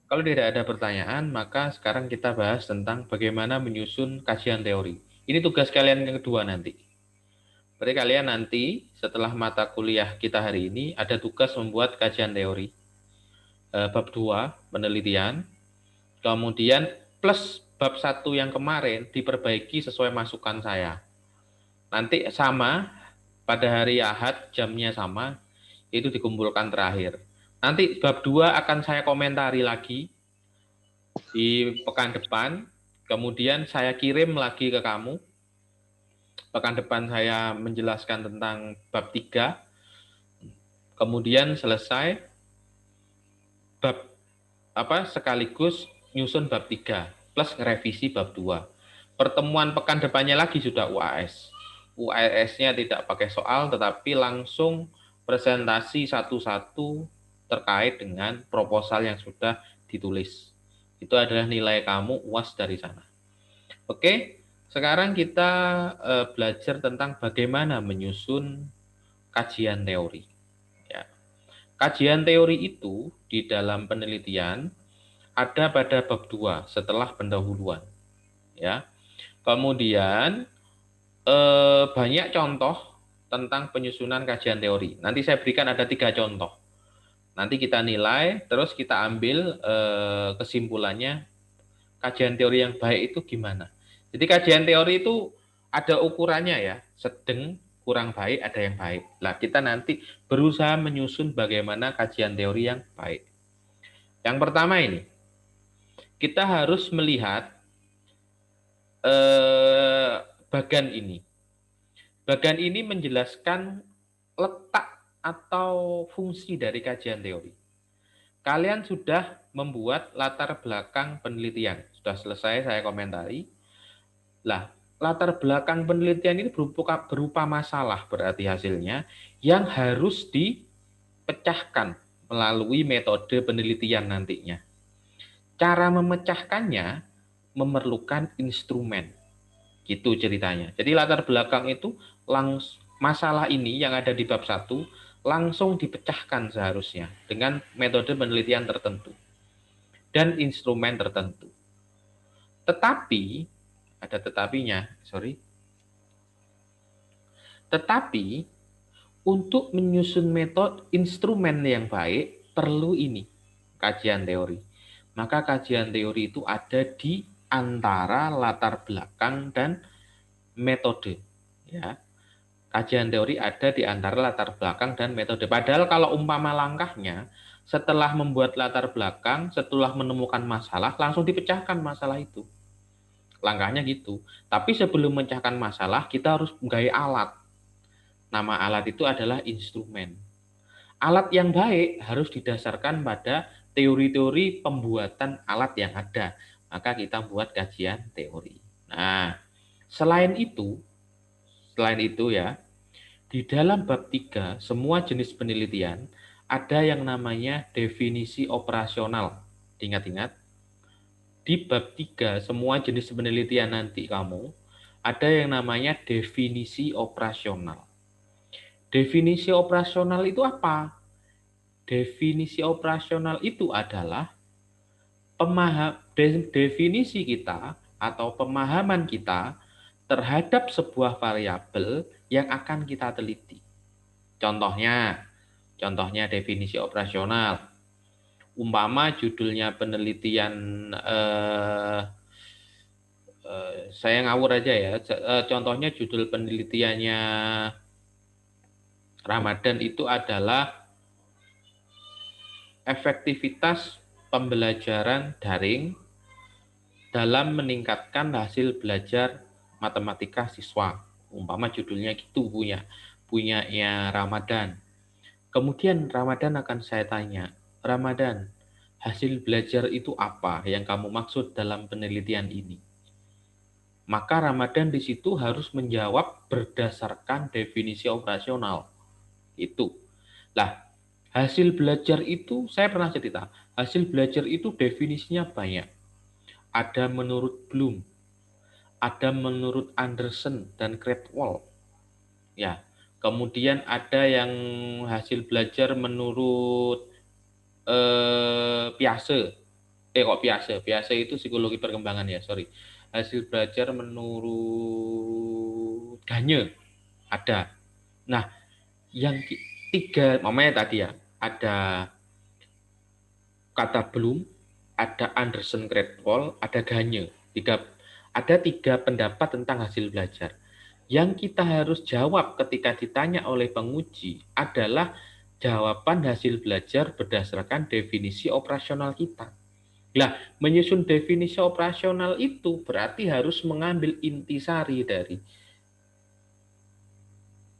Kalau tidak ada pertanyaan, maka sekarang kita bahas tentang bagaimana menyusun kajian teori. Ini tugas kalian yang kedua nanti. Berarti kalian nanti setelah mata kuliah kita hari ini ada tugas membuat kajian teori. Bab 2 penelitian, kemudian plus bab 1 yang kemarin diperbaiki sesuai masukan saya. Nanti sama, pada hari Ahad jamnya sama, itu dikumpulkan terakhir. Nanti bab 2 akan saya komentari lagi di pekan depan, kemudian saya kirim lagi ke kamu. Pekan depan saya menjelaskan tentang bab 3, kemudian selesai bab sekaligus nyusun bab 3 plus ngerevisi bab 2. Pertemuan pekan depannya lagi sudah UAS. UAS-nya tidak pakai soal tetapi langsung presentasi satu-satu terkait dengan proposal yang sudah ditulis. Itu adalah nilai kamu UAS dari sana. Oke, sekarang kita belajar tentang bagaimana menyusun kajian teori. Ya. Kajian teori itu di dalam penelitian ada pada bab 2 setelah pendahuluan. Ya. Kemudian banyak contoh tentang penyusunan kajian teori. Nanti saya berikan ada 3 contoh. Nanti kita nilai, terus kita ambil kesimpulannya kajian teori yang baik itu gimana. Jadi kajian teori itu ada ukurannya ya, sedang, kurang baik, ada yang baik. Nah, kita nanti berusaha menyusun bagaimana kajian teori yang baik. Yang pertama ini, kita harus melihat bagan ini. Bagan ini menjelaskan letak atau fungsi dari kajian teori. Kalian sudah membuat latar belakang penelitian. Sudah selesai saya komentari. Lah, latar belakang penelitian ini berupa masalah berarti hasilnya yang harus dipecahkan melalui metode penelitian nantinya. Cara memecahkannya memerlukan instrumen. Gitu ceritanya. Jadi latar belakang itu masalah ini yang ada di bab 1 langsung dipecahkan seharusnya dengan metode penelitian tertentu dan instrumen tertentu. Tetapi, ada tetapinya, sorry. Tetapi, untuk menyusun metode instrumen yang baik, perlu ini, kajian teori. Maka kajian teori itu ada di antara latar belakang dan metode. Ya. Kajian teori ada di antara latar belakang dan metode. Padahal kalau umpama langkahnya, setelah membuat latar belakang, setelah menemukan masalah, langsung dipecahkan masalah itu. Langkahnya gitu. Tapi sebelum memecahkan masalah, kita harus menggali alat. Nama alat itu adalah instrumen. Alat yang baik harus didasarkan pada teori-teori pembuatan alat yang ada. Maka kita buat kajian teori. Nah, selain itu ya, di dalam bab 3, semua jenis penelitian ada yang namanya definisi operasional. Ingat-ingat, di bab 3, semua jenis penelitian nanti kamu, ada yang namanya definisi operasional. Definisi operasional itu apa? Definisi operasional itu adalah definisi kita atau pemahaman kita terhadap sebuah variabel yang akan kita teliti. Contohnya definisi operasional. Umpama judulnya penelitian, saya ngawur aja ya. Contohnya judul penelitiannya Ramadan itu adalah efektivitas pembelajaran daring dalam meningkatkan hasil belajar matematika siswa. Umpama judulnya gitu punyanya Ramadan. Kemudian Ramadan akan saya tanya, Ramadan, hasil belajar itu apa yang kamu maksud dalam penelitian ini? Maka Ramadan di situ harus menjawab berdasarkan definisi operasional. Itu. Lah, hasil belajar itu, saya pernah cerita, hasil belajar itu definisinya banyak. Ada menurut Bloom, ada menurut Anderson dan Cradwell. Ya, kemudian ada yang hasil belajar menurut Piase. Kok Piase? Piase itu psikologi perkembangan ya, sorry. Hasil belajar menurut Gagne ada. Nah, yang tiga, mamanya tadi ya, ada kata Bloom, ada Anderson Cradwell, ada Gagne. Ada tiga pendapat tentang hasil belajar. Yang kita harus jawab ketika ditanya oleh penguji adalah jawaban hasil belajar berdasarkan definisi operasional kita. Nah, menyusun definisi operasional itu berarti harus mengambil intisari dari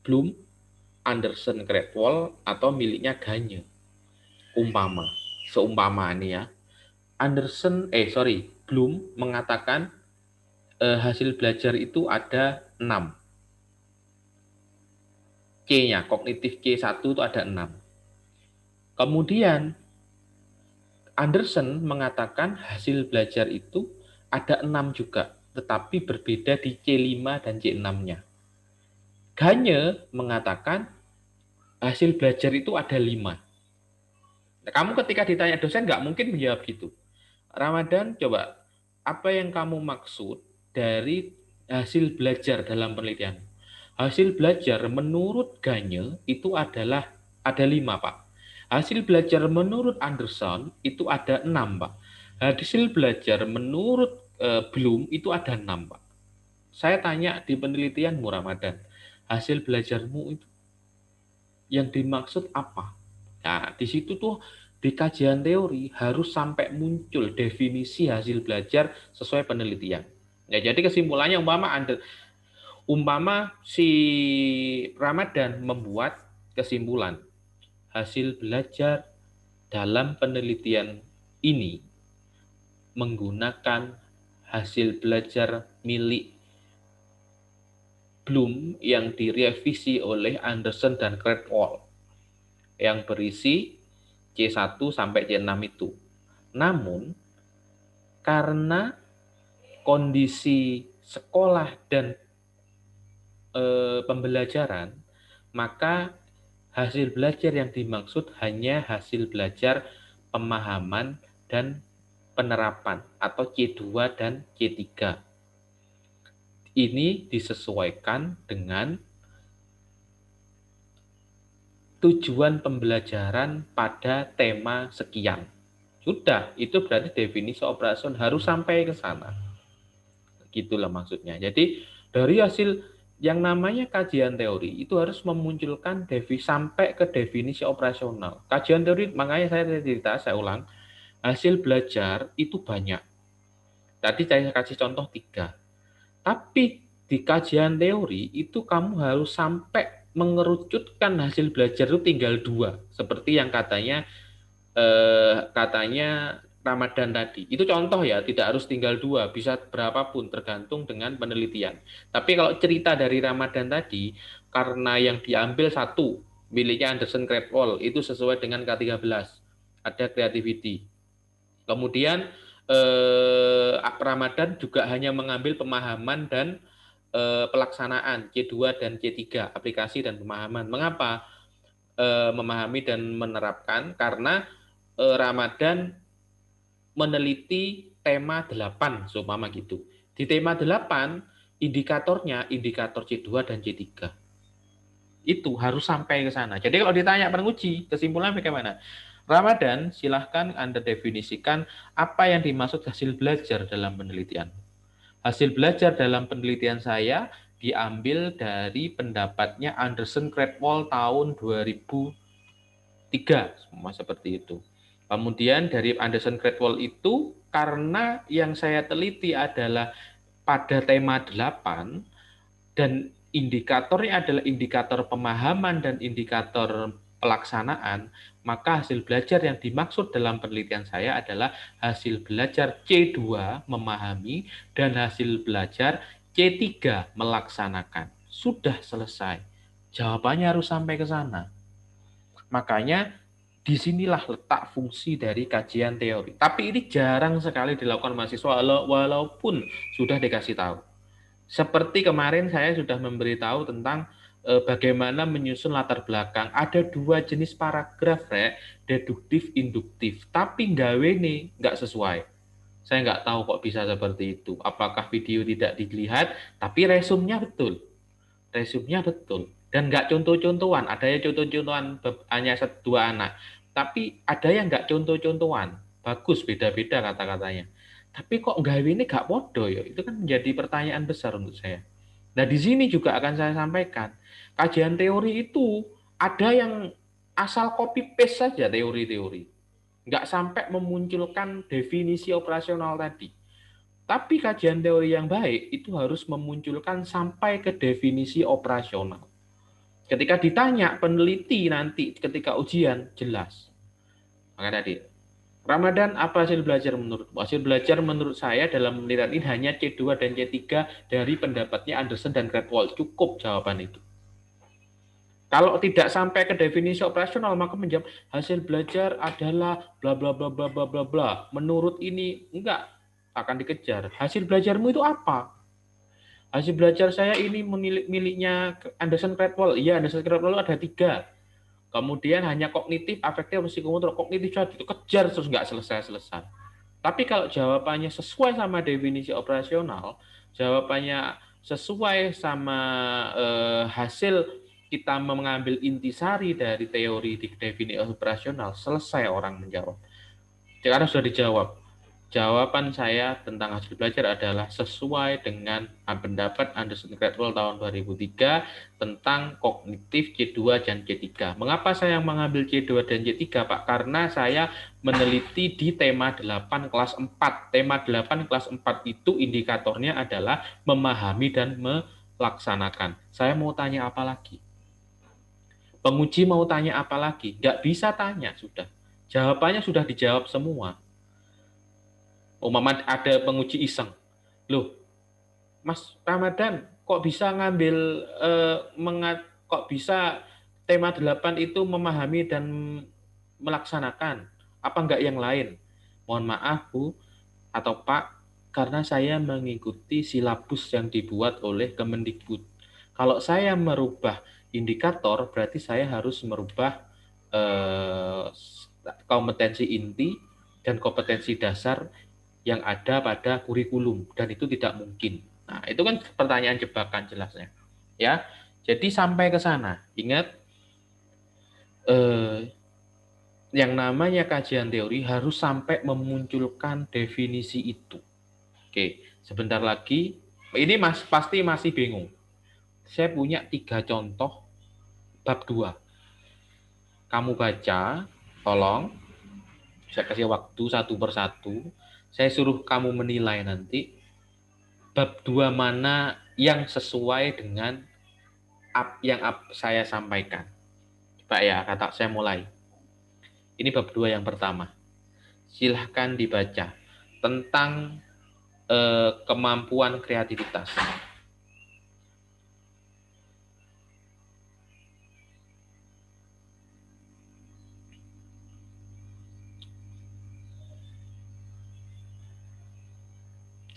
Bloom, Anderson Cradwell, atau miliknya Gagne. Seumpama ini ya, Bloom mengatakan hasil belajar itu ada 6. C-nya, kognitif C1 itu ada 6. Kemudian Anderson mengatakan hasil belajar itu ada 6 juga, tetapi berbeda di C5 dan C6-nya. Gagne mengatakan hasil belajar itu ada 5. Nah, kamu ketika ditanya dosen nggak mungkin menjawab gitu. Ramadan, coba, apa yang kamu maksud dari hasil belajar dalam penelitian? Hasil belajar menurut Gagne itu adalah ada 5, Pak. Hasil belajar menurut Anderson itu ada 6, Pak. Hasil belajar menurut Bloom itu ada 6, Pak. Saya tanya di penelitianmu, Ramadan, hasil belajarmu itu yang dimaksud apa? Nah, di situ tuh di kajian teori harus sampai muncul definisi hasil belajar sesuai penelitian. Ya, jadi kesimpulannya umpama si Ramadan membuat kesimpulan hasil belajar dalam penelitian ini menggunakan hasil belajar milik Bloom yang direvisi oleh Anderson dan Cradwell yang berisi C1 sampai C6 itu. Namun, karena kondisi sekolah dan pembelajaran, maka hasil belajar yang dimaksud hanya hasil belajar pemahaman dan penerapan atau C2 dan C3. Ini disesuaikan dengan tujuan pembelajaran pada tema sekian. Sudah, itu berarti definisi operasional harus sampai ke sana. Gitulah maksudnya. Jadi dari hasil yang namanya kajian teori itu harus memunculkan sampai ke definisi operasional. Kajian teori, makanya saya ulang, hasil belajar itu banyak. Tadi saya kasih contoh 3. Tapi di kajian teori itu kamu harus sampai mengerucutkan hasil belajar itu tinggal 2. Seperti yang katanya Ramadan tadi. Itu contoh ya, tidak harus tinggal 2, bisa berapapun tergantung dengan penelitian. Tapi kalau cerita dari Ramadan tadi, karena yang diambil 1, miliknya Anderson Cradwell, itu sesuai dengan K13. Ada creativity. Kemudian Ramadan juga hanya mengambil pemahaman dan pelaksanaan C2 dan C3, aplikasi dan pemahaman. Mengapa memahami dan menerapkan? Karena Ramadan meneliti tema 8, seumpama gitu. Di tema 8, indikatornya indikator C2 dan C3. Itu harus sampai ke sana. Jadi kalau ditanya penguji, kesimpulan bagaimana? Ramadan, silahkan Anda definisikan apa yang dimaksud hasil belajar dalam penelitian. Hasil belajar dalam penelitian saya diambil dari pendapatnya Anderson Cradwell tahun 2003, semua seperti itu. Kemudian dari Anderson Cradwell itu, karena yang saya teliti adalah pada tema 8, dan indikatornya adalah indikator pemahaman dan indikator pelaksanaan, maka hasil belajar yang dimaksud dalam penelitian saya adalah hasil belajar C2 memahami dan hasil belajar C3 melaksanakan. Sudah selesai. Jawabannya harus sampai ke sana. Makanya disinilah letak fungsi dari kajian teori. Tapi ini jarang sekali dilakukan mahasiswa walaupun sudah dikasih tahu. Seperti kemarin saya sudah memberitahu tentang bagaimana menyusun latar belakang. Ada dua jenis paragraf, Rek, deduktif, induktif. Tapi nggawe nih nggak sesuai. Saya nggak tahu kok bisa seperti itu. Apakah video tidak dilihat, tapi resumnya betul. Resumnya betul. Dan nggak contoh-contohan. Ada yang contoh-contohan hanya dua anak. Tapi ada yang nggak contoh-contohan. Bagus, beda-beda kata-katanya. Tapi kok nggawe ini nggak podo ya? Itu kan menjadi pertanyaan besar untuk saya. Nah, di sini juga akan saya sampaikan. Kajian teori itu ada yang asal copy paste saja teori-teori. Nggak sampai memunculkan definisi operasional tadi. Tapi kajian teori yang baik itu harus memunculkan sampai ke definisi operasional. Ketika ditanya peneliti nanti ketika ujian, jelas. Maka tadi, Ramadan, apa hasil belajar menurut? Hasil belajar menurut saya dalam penelitian ini hanya C2 dan C3 dari pendapatnya Anderson dan Cradwell. Cukup jawaban itu. Kalau tidak sampai ke definisi operasional, maka menjawab hasil belajar adalah bla bla bla bla bla bla bla. Menurut ini enggak akan dikejar. Hasil belajarmu itu apa? Hasil belajar saya ini miliknya Anderson Cradwell. Iya, Anderson Cradwell ada 3. Kemudian hanya kognitif, afektif, psikomotor. Kognitif saja itu kejar terus nggak selesai-selesai. Tapi kalau jawabannya sesuai sama definisi operasional, jawabannya sesuai sama hasil kita mengambil intisari dari teori di definisi operasional, selesai orang menjawab. Sekarang sudah dijawab. Jawaban saya tentang hasil belajar adalah sesuai dengan pendapat Anderson Cradwell tahun 2003 tentang kognitif C2 dan C3. Mengapa saya mengambil C2 dan C3, Pak? Karena saya meneliti di tema 8 kelas 4. Tema 8 kelas 4 itu indikatornya adalah memahami dan melaksanakan. Saya mau tanya apa lagi? Penguji mau tanya apa lagi? Nggak bisa tanya, sudah. Jawabannya sudah dijawab semua. Umpama ada penguji iseng. Loh, Mas Ramadan, kok bisa ngambil kok bisa tema 8 itu memahami dan melaksanakan? Apa enggak yang lain? Mohon maaf, Bu atau Pak, karena saya mengikuti silabus yang dibuat oleh Kemendikbud. Kalau saya merubah indikator, berarti saya harus merubah eh, kompetensi inti dan kompetensi dasar yang ada pada kurikulum, dan itu tidak mungkin. Nah, itu kan pertanyaan jebakan jelasnya. Ya. Jadi sampai ke sana. Ingat yang namanya kajian teori harus sampai memunculkan definisi itu. Oke, sebentar lagi ini Mas pasti masih bingung. Saya punya 3 contoh bab 2. Kamu baca, tolong saya kasih waktu satu persatu. Saya suruh kamu menilai nanti bab 2 mana yang sesuai dengan yang saya sampaikan. Coba ya, kata saya mulai. Ini bab 2 yang pertama. Silahkan dibaca tentang kemampuan kreativitas.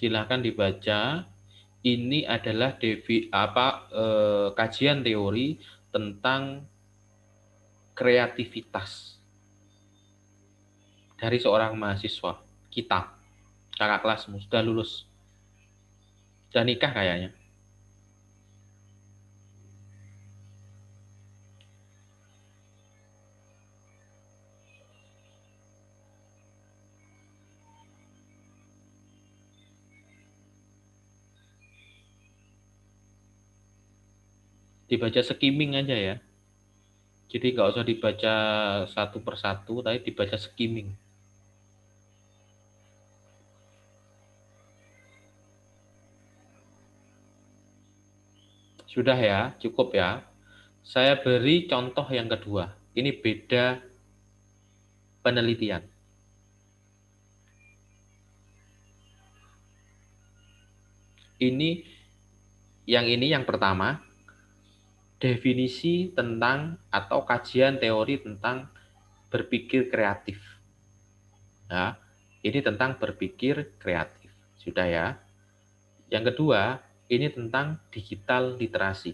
Silahkan dibaca. Ini adalah kajian teori tentang kreativitas dari seorang mahasiswa kita, kakak kelasmu sudah lulus, sudah nikah kayaknya. Dibaca skimming aja ya. Jadi nggak usah dibaca satu persatu, tapi dibaca skimming. Sudah ya, cukup ya. Saya beri contoh yang kedua. Ini beda penelitian. Ini yang pertama, definisi tentang atau kajian teori tentang berpikir kreatif. Nah, ini tentang berpikir kreatif. Sudah ya. Yang kedua, ini tentang digital literasi.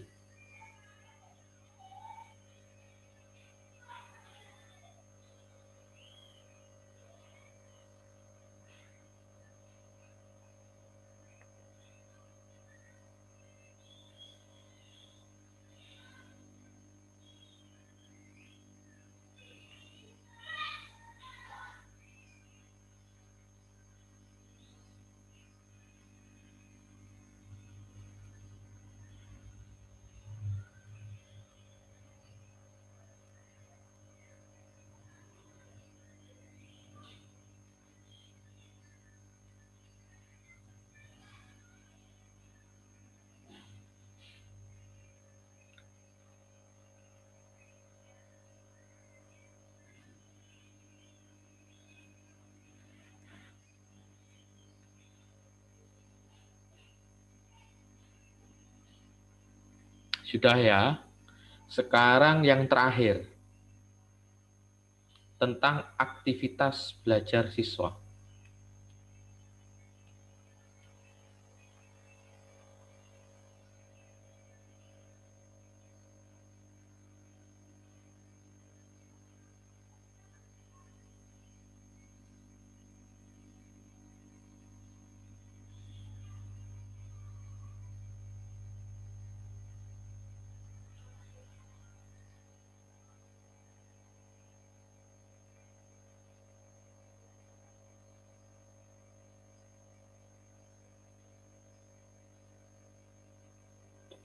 Sudah ya. Sekarang yang terakhir, tentang aktivitas belajar siswa.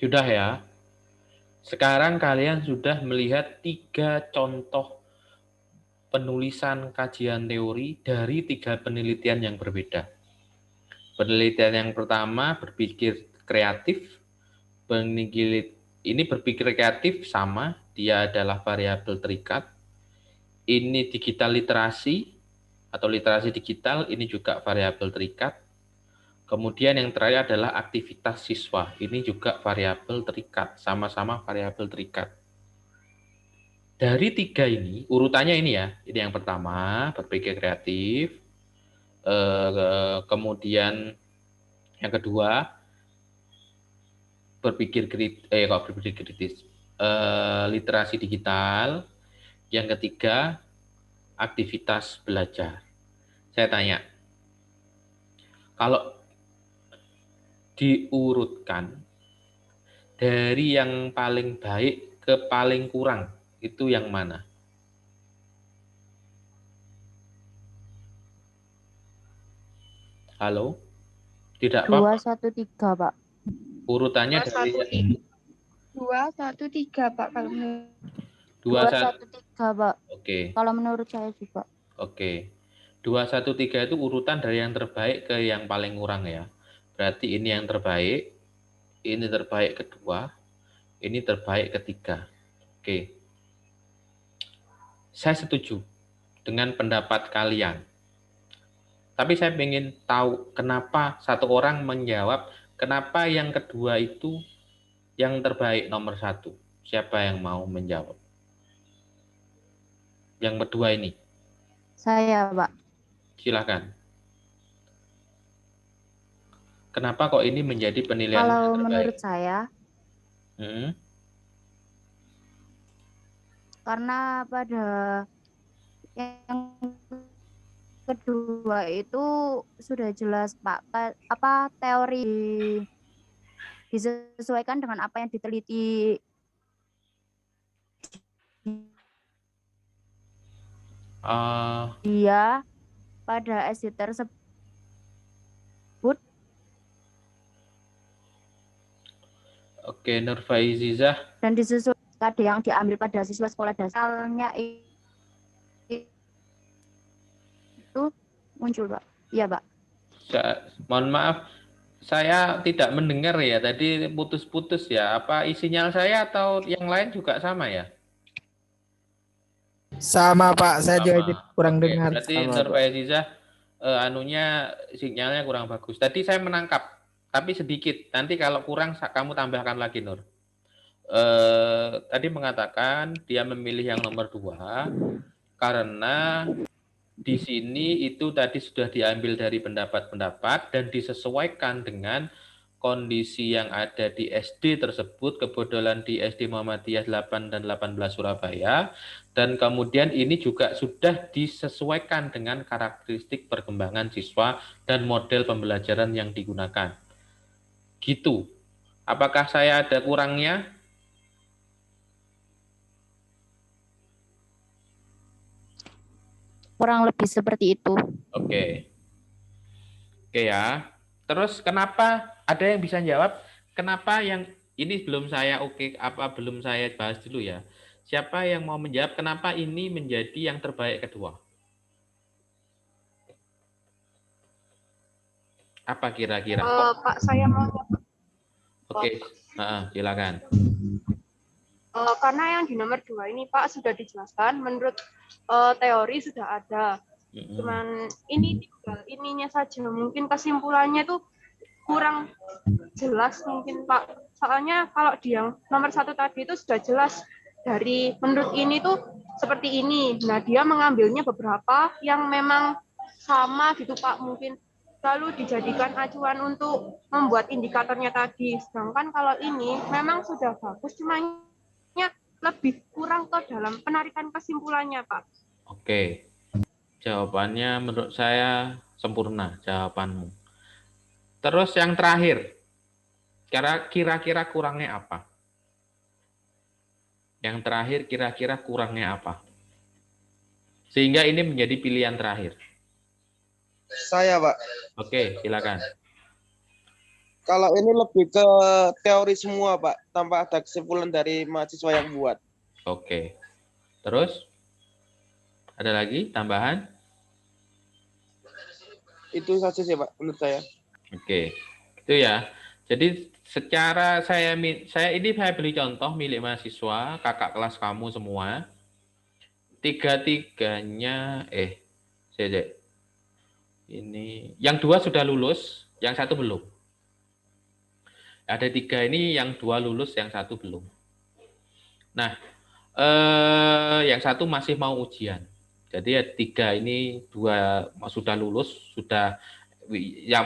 Sudah ya. Sekarang kalian sudah melihat 3 contoh penulisan kajian teori dari 3 penelitian yang berbeda. Penelitian yang pertama berpikir kreatif. Ini berpikir kreatif sama, dia adalah variabel terikat. Ini digital literasi atau literasi digital, ini juga variabel terikat. Kemudian yang terakhir adalah aktivitas siswa. Ini juga variabel terikat, sama-sama variabel terikat. Dari 3 ini, urutannya ini ya. Ini yang pertama, berpikir kreatif. Kemudian yang kedua, berpikir kritis. Literasi digital. Yang ketiga, aktivitas belajar. Saya tanya, kalau diurutkan dari yang paling baik ke paling kurang, itu yang mana? Halo? Tidak apa-apa. 2, 1, 3, Pak. Urutannya dari 2, 1, 3, Pak. Kalau 2, 1, 3, Pak. Oke. Kalau menurut saya juga. Oke. 2, 1, 3 itu urutan dari yang terbaik ke yang paling kurang ya. Berarti ini yang terbaik, ini terbaik kedua, ini terbaik ketiga. Oke. Saya setuju dengan pendapat kalian. Tapi saya ingin tahu kenapa satu orang menjawab, kenapa yang kedua itu yang terbaik nomor 1. Siapa yang mau menjawab? Yang kedua ini. Saya, Pak. Silakan. Kenapa kok ini menjadi penilaian yang Kalau terbaik? menurut saya, karena pada yang kedua itu sudah jelas, Pak, apa teori disesuaikan dengan apa yang diteliti dia pada SD tersebut. Oke, Nurfaizizah. Dan disesuaikan yang diambil pada siswa sekolah dasarnya itu muncul, Pak. Iya, Pak. Mohon maaf, saya tidak mendengar ya. Tadi putus-putus ya. Apa sinyal saya atau yang lain juga sama ya? Sama Pak, saya juga kurang Oke, dengar. berarti Sama, Nur Pak. Faizizah sinyalnya kurang bagus. Tadi saya menangkap, tapi sedikit. Nanti kalau kurang kamu tambahkan lagi, Nur. Tadi mengatakan dia memilih yang nomor 2 karena di sini itu tadi sudah diambil dari pendapat-pendapat dan disesuaikan dengan kondisi yang ada di SD tersebut, kebetulan di SD Muhammadiyah 8 dan 18 Surabaya, dan kemudian ini juga sudah disesuaikan dengan karakteristik perkembangan siswa dan model pembelajaran yang digunakan. Gitu. Apakah saya ada kurangnya? Kurang lebih seperti itu. Oke. Oke ya. Terus kenapa ada yang bisa jawab? Kenapa yang ini belum saya belum saya bahas dulu ya. Siapa yang mau menjawab kenapa ini menjadi yang terbaik kedua? Apa kira-kira? Pak, saya mau jawab. Oke, silakan. Karena yang di nomor 2 ini, Pak, sudah dijelaskan menurut teori sudah ada. Cuman ini tinggal ininya saja. Mungkin kesimpulannya itu kurang jelas mungkin Pak. Soalnya kalau di yang nomor 1 tadi itu sudah jelas dari menurut ini tuh seperti ini. Nah, dia mengambilnya beberapa yang memang sama gitu Pak, mungkin lalu dijadikan acuan untuk membuat indikatornya tadi. Sedangkan kalau ini memang sudah bagus, cuma lebih kurang ke dalam penarikan kesimpulannya Pak. Oke, jawabannya menurut saya sempurna jawabanmu. Terus yang terakhir, kira-kira kurangnya apa? Yang terakhir kira-kira kurangnya apa? Sehingga ini menjadi pilihan terakhir. Saya, Pak. Oke, silakan. Kalau ini lebih ke teori semua, Pak, tanpa ada kesimpulan dari mahasiswa yang buat. Oke. Terus? Ada lagi tambahan? Itu saja sih, Pak, menurut saya. Oke. Itu ya. Jadi secara saya beli contoh milik mahasiswa, kakak kelas kamu semua. Tiga-tiganya ini yang 2 sudah lulus, yang 1 belum. Ada 3 ini yang 2 lulus, yang 1 belum. Nah, yang 1 masih mau ujian. Jadi ya 3 ini 2 sudah lulus,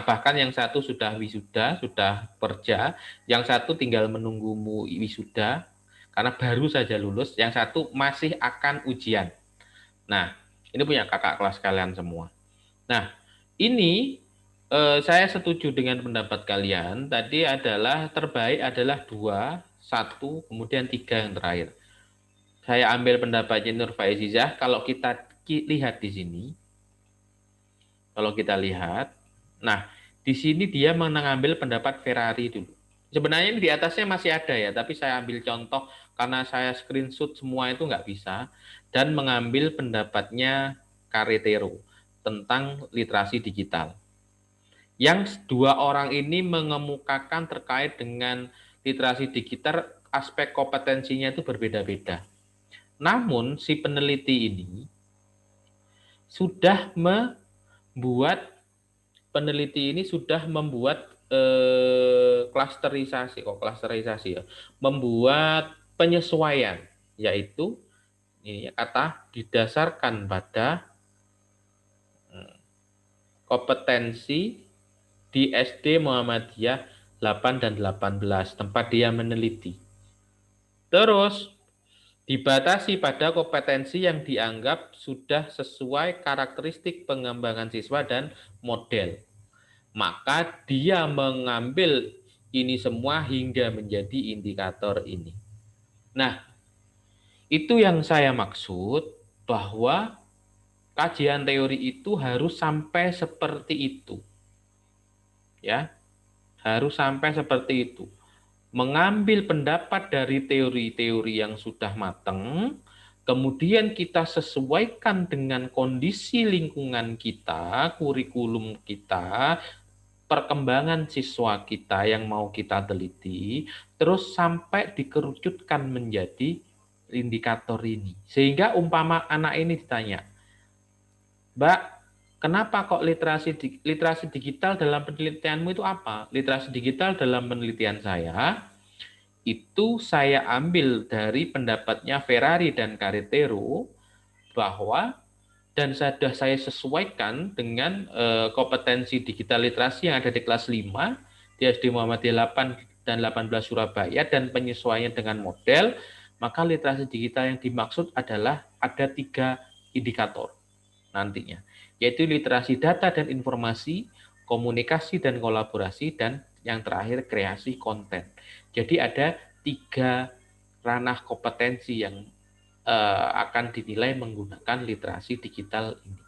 bahkan yang 1 sudah wisuda, sudah kerja, yang 1 tinggal menunggumu wisuda karena baru saja lulus, yang 1 masih akan ujian. Nah, ini punya kakak kelas kalian semua. Nah, ini saya setuju dengan pendapat kalian. Tadi adalah terbaik adalah 2, 1, kemudian 3 yang terakhir. Saya ambil pendapatnya Nur Faizizah. Kalau kita lihat di sini, nah di sini dia mengambil pendapat Ferrari dulu. Sebenarnya di atasnya masih ada ya, tapi saya ambil contoh karena saya screenshot semua itu nggak bisa, dan mengambil pendapatnya Carretero tentang literasi digital. Yang 2 orang ini mengemukakan terkait dengan literasi digital, aspek kompetensinya itu berbeda-beda. Namun si peneliti ini sudah membuat klasterisasi ya, membuat penyesuaian, yaitu ini kata didasarkan pada kompetensi di SD Muhammadiyah 8 dan 18 tempat dia meneliti. Terus dibatasi pada kompetensi yang dianggap sudah sesuai karakteristik pengembangan siswa dan model. Maka dia mengambil ini semua hingga menjadi indikator ini. Nah, itu yang saya maksud bahwa kajian teori itu harus sampai seperti itu. Ya, harus sampai seperti itu. Mengambil pendapat dari teori-teori yang sudah matang, kemudian kita sesuaikan dengan kondisi lingkungan kita, kurikulum kita, perkembangan siswa kita yang mau kita teliti, terus sampai dikerucutkan menjadi indikator ini. Sehingga umpama anak ini ditanya, Mbak, kenapa kok literasi digital dalam penelitianmu itu apa? Literasi digital dalam penelitian saya, itu saya ambil dari pendapatnya Ferrari dan Carretero bahwa dan sudah saya sesuaikan dengan kompetensi digital literasi yang ada di kelas 5 di SD Muhammadiyah 8 dan 18 Surabaya dan penyesuaian dengan model, maka literasi digital yang dimaksud adalah ada 3 indikator nantinya, yaitu literasi data dan informasi, komunikasi dan kolaborasi, dan yang terakhir kreasi konten. Jadi ada 3 ranah kompetensi yang akan dinilai menggunakan literasi digital ini.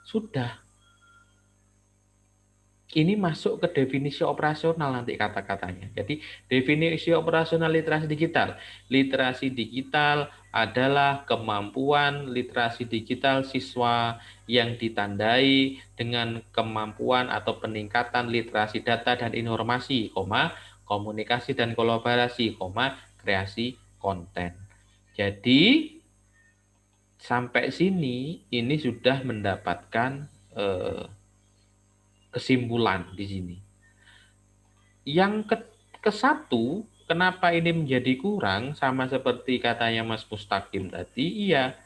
Sudah. Ini masuk ke definisi operasional nanti kata-katanya. Jadi definisi operasional literasi digital. Literasi digital adalah kemampuan literasi digital siswa yang ditandai dengan kemampuan atau peningkatan literasi data dan informasi, komunikasi dan kolaborasi, kreasi konten. Jadi sampai sini ini sudah mendapatkan kesimpulan di sini. Yang ke satu, kenapa ini menjadi kurang, sama seperti katanya Mas Mustaqim tadi, iya,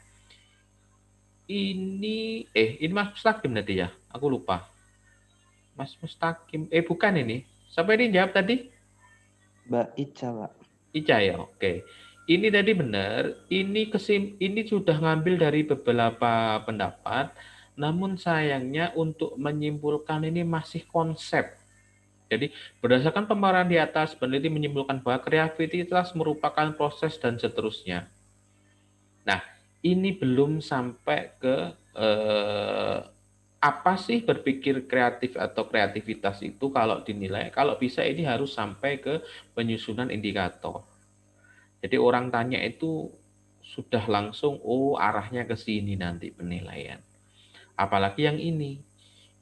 ini Mas Mustaqim tadi ya, aku lupa. Mas Mustaqim, bukan ini. Siapa ini jawab tadi? Mbak Ica, Pak. Ica ya, oke. Ini tadi benar, ini sudah ngambil dari beberapa pendapat, namun sayangnya untuk menyimpulkan ini masih konsep. Jadi, berdasarkan pemaparan di atas, peneliti menyimpulkan bahwa kreativitas merupakan proses dan seterusnya. Nah, ini belum sampai ke apa sih berpikir kreatif atau kreativitas itu kalau dinilai, kalau bisa ini harus sampai ke penyusunan indikator. Jadi orang tanya itu sudah langsung, arahnya ke sini nanti penilaian. Apalagi yang ini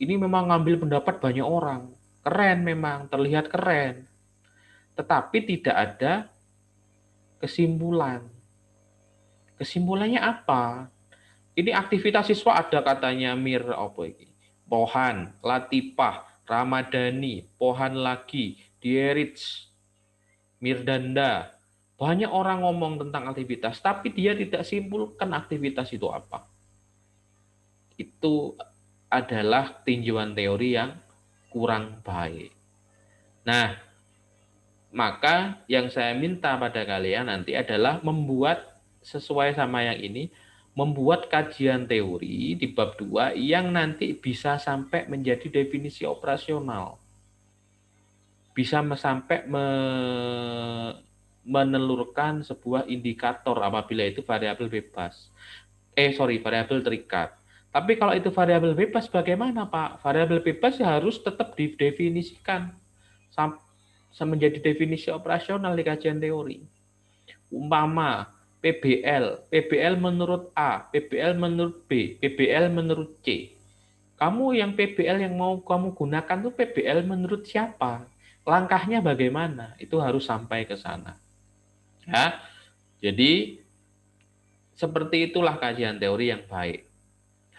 memang ngambil pendapat banyak orang. Keren memang, terlihat keren. Tetapi tidak ada kesimpulan. Kesimpulannya apa? Ini aktivitas siswa ada katanya Pohan, Latifah, Ramadhani, Pohan lagi, Dierich, Mirdanda. Banyak orang ngomong tentang aktivitas, tapi dia tidak simpulkan aktivitas itu apa. Itu adalah tinjauan teori yang kurang baik. Nah, maka yang saya minta pada kalian nanti adalah membuat sesuai sama yang ini, membuat kajian teori di bab 2 yang nanti bisa sampai menjadi definisi operasional. Bisa sampai menelurkan sebuah indikator apabila itu variabel bebas. Variabel terikat. Tapi kalau itu variabel bebas bagaimana, Pak? Variabel bebas ya harus tetap didefinisikan menjadi definisi operasional di kajian teori. Umpama PBL menurut A, PBL menurut B, PBL menurut C. Kamu yang PBL yang mau kamu gunakan tuh PBL menurut siapa? Langkahnya bagaimana? Itu harus sampai ke sana. Ya, jadi seperti itulah kajian teori yang baik.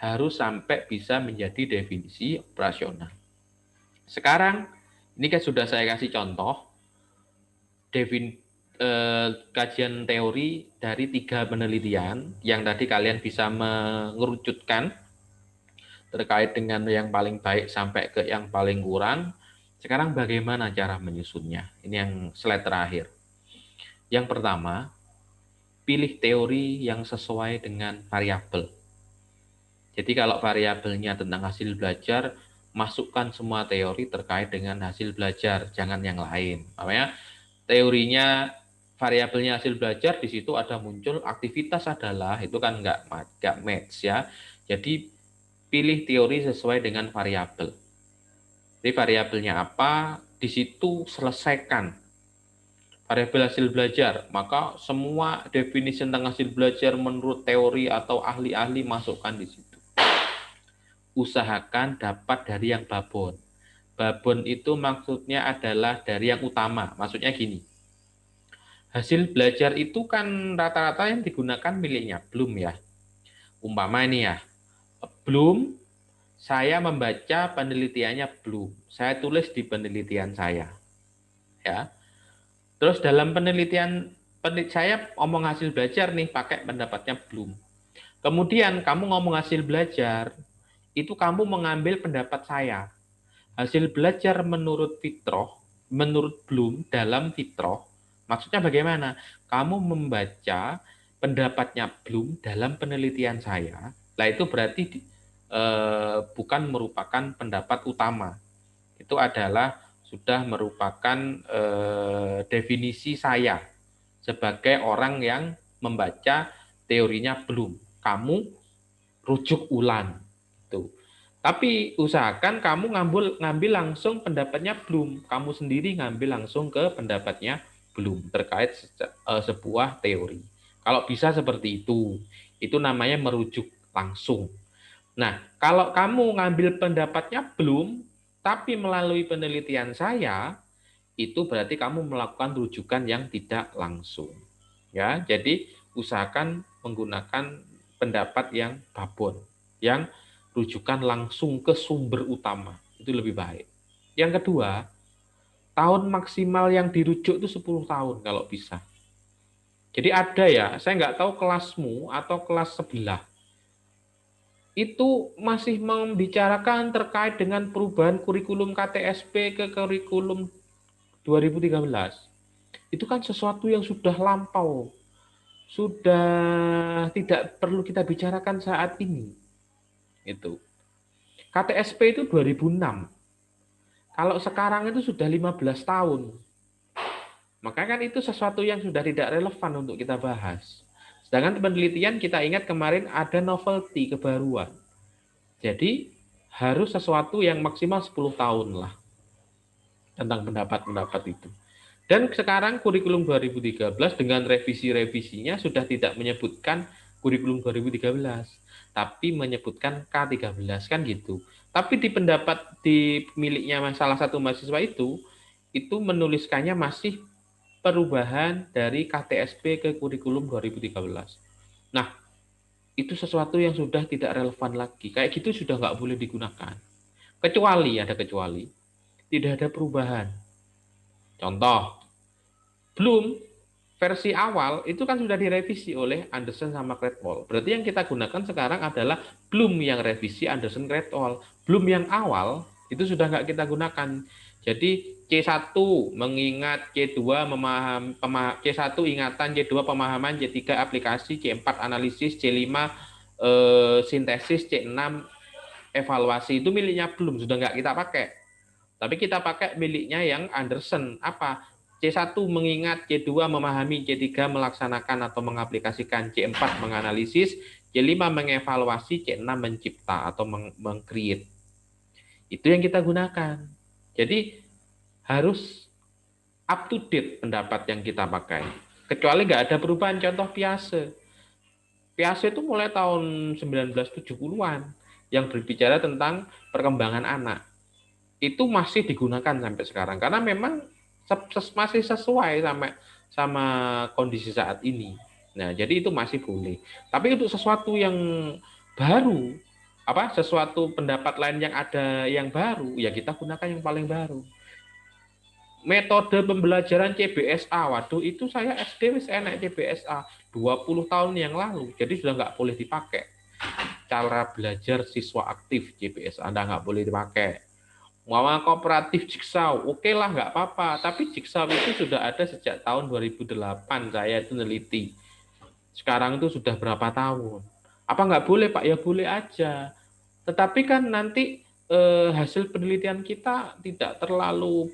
Harus sampai bisa menjadi definisi operasional. Sekarang, ini kan sudah saya kasih contoh kajian teori dari 3 penelitian yang tadi kalian bisa mengerucutkan terkait dengan yang paling baik sampai ke yang paling kurang. Sekarang bagaimana cara menyusunnya? Ini yang slide terakhir. Yang pertama, pilih teori yang sesuai dengan variabel. Jadi kalau variabelnya tentang hasil belajar, masukkan semua teori terkait dengan hasil belajar, jangan yang lain. Makanya teorinya variabelnya hasil belajar, di situ ada muncul aktivitas adalah, itu kan nggak match ya. Jadi pilih teori sesuai dengan variabel. Jadi variabelnya apa, di situ selesaikan. Variabel hasil belajar, maka semua definisi tentang hasil belajar menurut teori atau ahli-ahli masukkan di situ. Usahakan dapat dari yang babon. Babon itu maksudnya adalah dari yang utama. Maksudnya gini, hasil belajar itu kan rata-rata yang digunakan miliknya Bloom ya. Umpama ini ya, Bloom, saya membaca penelitiannya Bloom. Saya tulis di penelitian saya. Ya. Terus dalam penelitian saya ngomong hasil belajar nih pakai pendapatnya Bloom. Kemudian kamu ngomong hasil belajar, itu kamu mengambil pendapat saya. Hasil belajar menurut Fitroh, menurut Bloom dalam Fitroh, maksudnya bagaimana? Kamu membaca pendapatnya Bloom dalam penelitian saya, lah itu berarti bukan merupakan pendapat utama. Itu adalah sudah merupakan definisi saya sebagai orang yang membaca teorinya Bloom. Kamu rujuk ulang. Tuh. Tapi usahakan kamu ngambil langsung pendapatnya Bloom. Kamu sendiri ngambil langsung ke pendapatnya Bloom terkait sebuah teori. Kalau bisa seperti itu namanya merujuk langsung. Nah, kalau kamu ngambil pendapatnya Bloom, tapi melalui penelitian saya, itu berarti kamu melakukan rujukan yang tidak langsung. Ya, jadi usahakan menggunakan pendapat yang babon, yang rujukan langsung ke sumber utama. Itu lebih baik. Yang kedua, tahun maksimal yang dirujuk itu 10 tahun kalau bisa. Jadi ada ya, saya nggak tahu kelasmu atau kelas sebelah, itu masih membicarakan terkait dengan perubahan kurikulum KTSP ke kurikulum 2013. Itu kan sesuatu yang sudah lampau, sudah tidak perlu kita bicarakan saat ini. Itu. KTSP itu 2006. Kalau sekarang itu sudah 15 tahun. Makanya kan itu sesuatu yang sudah tidak relevan untuk kita bahas. Sedangkan penelitian kita ingat kemarin ada novelty, kebaruan. Jadi harus sesuatu yang maksimal 10 tahun lah tentang pendapat-pendapat itu. Dan sekarang kurikulum 2013 dengan revisi-revisinya sudah tidak menyebutkan kurikulum 2013, tapi menyebutkan K13 kan gitu. Tapi di pendapat di miliknya salah satu mahasiswa itu menuliskannya masih perubahan dari KTSP ke kurikulum 2013. Nah, itu sesuatu yang sudah tidak relevan lagi. Kayak gitu sudah nggak boleh digunakan. Kecuali, ada kecuali, tidak ada perubahan. Contoh, Bloom versi awal itu kan sudah direvisi oleh Anderson sama Cradwell. Berarti yang kita gunakan sekarang adalah Bloom yang revisi Anderson Cradwell. Bloom yang awal itu sudah nggak kita gunakan. Jadi C1 mengingat, C2 C1 ingatan, C2 pemahaman, C3 aplikasi, C4 analisis, C5 sintesis, C6 evaluasi. Itu miliknya Bloom, sudah nggak kita pakai. Tapi kita pakai miliknya yang Anderson. Apa? C1 mengingat, C2 memahami, C3 melaksanakan atau mengaplikasikan, C4 menganalisis, C5 mengevaluasi, C6 mencipta atau meng-create. Itu yang kita gunakan. Jadi harus up to date pendapat yang kita pakai. Kecuali nggak ada perubahan. Contoh Piaget. Piaget itu mulai tahun 1970-an yang berbicara tentang perkembangan anak. Itu masih digunakan sampai sekarang karena memang masih sesuai sama kondisi saat ini. Nah, jadi itu masih boleh. Tapi untuk sesuatu yang baru, sesuatu pendapat lain yang ada yang baru, ya kita gunakan yang paling baru. Metode pembelajaran CBSA, waduh itu saya SD wis enak CBSA 20 tahun yang lalu, jadi sudah nggak boleh dipakai. Cara belajar siswa aktif CBSA Anda nggak boleh dipakai. Mau kooperatif Jigsaw, oke lah nggak apa-apa. Tapi Jigsaw itu sudah ada sejak tahun 2008, saya itu neliti. Sekarang itu sudah berapa tahun? Apa nggak boleh Pak? Ya boleh aja. Tetapi kan nanti hasil penelitian kita tidak terlalu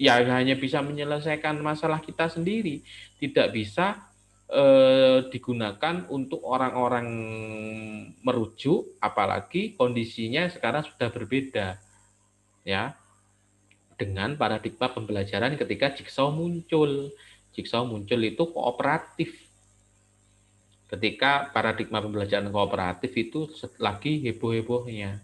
ya hanya bisa menyelesaikan masalah kita sendiri, tidak bisa digunakan untuk orang-orang merujuk, apalagi kondisinya sekarang sudah berbeda ya dengan paradigma pembelajaran ketika Jigsaw muncul. Jigsaw muncul itu kooperatif. Ketika paradigma pembelajaran kooperatif itu lagi heboh-hebohnya.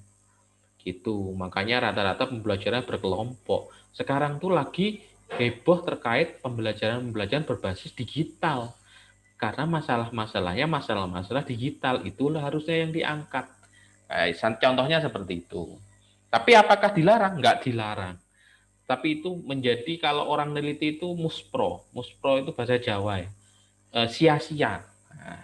Gitu. Makanya rata-rata pembelajaran berkelompok. Sekarang tuh lagi heboh terkait pembelajaran berbasis digital. Karena masalah-masalahnya masalah-masalah digital, itulah harusnya yang diangkat. Contohnya seperti itu. Tapi apakah dilarang? Enggak dilarang. Tapi itu menjadi, kalau orang neliti itu muspro. Muspro itu bahasa Jawa ya. Sia-sia. Nah,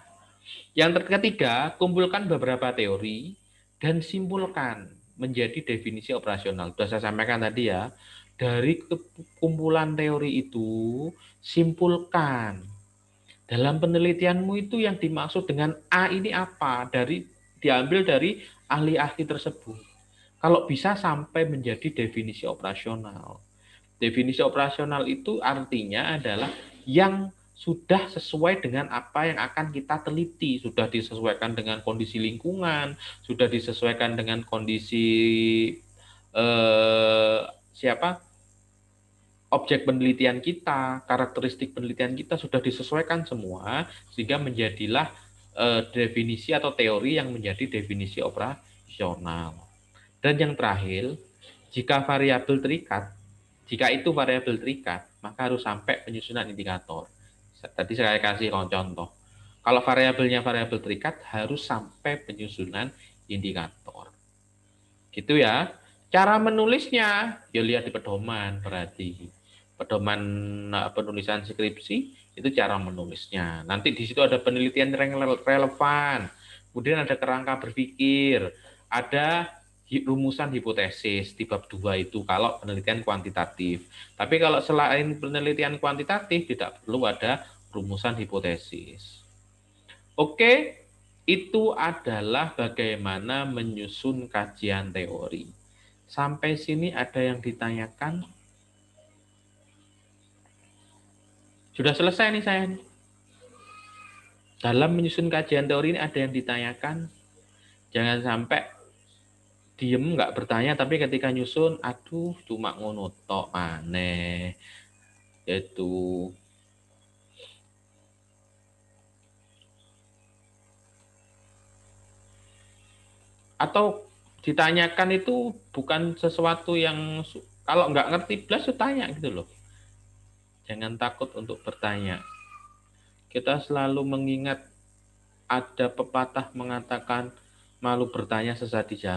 yang ketiga, kumpulkan beberapa teori dan simpulkan menjadi definisi operasional. Sudah saya sampaikan tadi ya. Dari kumpulan teori itu, simpulkan. Dalam penelitianmu itu yang dimaksud dengan A ini apa? Diambil dari ahli-ahli tersebut. Kalau bisa sampai menjadi definisi operasional. Definisi operasional itu artinya adalah yang sudah sesuai dengan apa yang akan kita teliti, sudah disesuaikan dengan kondisi lingkungan, sudah disesuaikan dengan kondisi objek penelitian kita, karakteristik penelitian kita sudah disesuaikan semua, sehingga menjadilah definisi atau teori yang menjadi definisi operasional. Dan yang terakhir, jika itu variabel terikat, maka harus sampai penyusunan indikator. Tadi saya kasih contoh. Kalau variabelnya variabel terikat, harus sampai penyusunan indikator. Gitu ya. Cara menulisnya, ya lihat di pedoman berarti. Pedoman penulisan skripsi itu cara menulisnya. Nanti di situ ada penelitian yang relevan. Kemudian ada kerangka berpikir, ada rumusan hipotesis di bab 2 itu kalau penelitian kuantitatif. Tapi kalau selain penelitian kuantitatif tidak perlu ada rumusan hipotesis. Oke, itu adalah bagaimana menyusun kajian teori. Sampai sini ada yang ditanyakan? Sudah selesai nih saya. Dalam menyusun kajian teori ini ada yang ditanyakan? Jangan sampai diem nggak bertanya, tapi ketika nyusun, aduh cuma ngono tok aneh. Itu. Atau ditanyakan itu bukan sesuatu yang kalau nggak ngerti belas tanya gitu loh. Jangan takut untuk bertanya. Kita selalu mengingat ada pepatah mengatakan malu bertanya sesat di jalan.